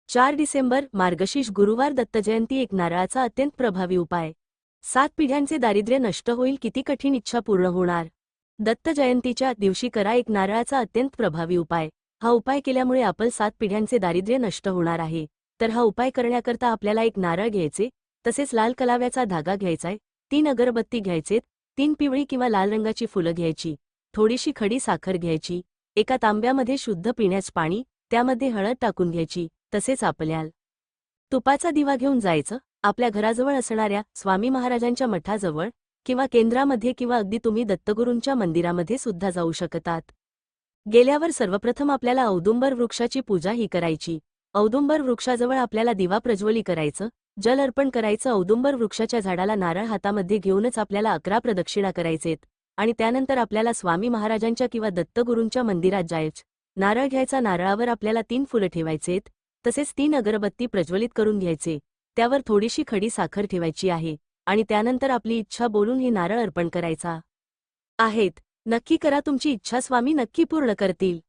4 डिसेंबर मार्गशीर्ष गुरुवार दत्तजयंती एक नारळाचा अत्यंत प्रभावी उपाय। 7 पिढ्यांचे दारिद्र्य नष्ट होईल, किती कठीण इच्छा पूर्ण होणार। दत्तजयंतीच्या दिवशी करा एक नारळाचा अत्यंत प्रभावी उपाय। हा उपाय केल्यामुळे आपलं 7 पिढ्यांचे दारिद्र्य नष्ट होणार आहे। तर हा उपाय करण्याकरता आपल्याला एक नारळ घ्यायचे, तसेच लाल कलाव्याचा धागा घ्यायचाय, 3 अगरबत्ती घ्यायचेत, 3 पिवळी किंवा लाल रंगाची फुलं घ्यायची, थोडीशी खडी साखर घ्यायची, एका तांब्यामध्ये शुद्ध पिण्याचं पाणी, त्यामध्ये हळद टाकून घ्यायची, तसेच आपल्याला तुपाचा दिवा घेऊन जायचं। आपल्या घराजवळ असणाऱ्या स्वामी महाराजांच्या मठाजवळ किंवा केंद्रामध्ये किंवा अगदी तुम्ही दत्तगुरूंच्या मंदिरामध्ये सुद्धा जाऊ शकतात। गेल्यावर सर्वप्रथम आपल्याला औदुंबर वृक्षाची पूजा ही करायची। औदुंबर वृक्षाजवळ आपल्याला दिवा प्रज्वली करायचं, जल अर्पण करायचं। औदुंबर वृक्षाच्या झाडाला नारळ हातामध्ये घेऊनच आपल्याला 11 प्रदक्षिणा करायचेत आणि त्यानंतर आपल्याला स्वामी महाराजांच्या किंवा दत्तगुरूंच्या मंदिरात जायचं। नारळ घ्यायचा, नारळावर आपल्याला 3 फुलं ठेवायचेत, तसेच 3 अगरबत्ती प्रज्वलित करून घ्यायचे, त्यावर थोडीशी खडी साखर ठेवायची आहे आणि त्यानंतर आपली इच्छा बोलून हे नारळ अर्पण करायचा आहेत। नक्की करा, तुमची इच्छा स्वामी नक्की पूर्ण करतील।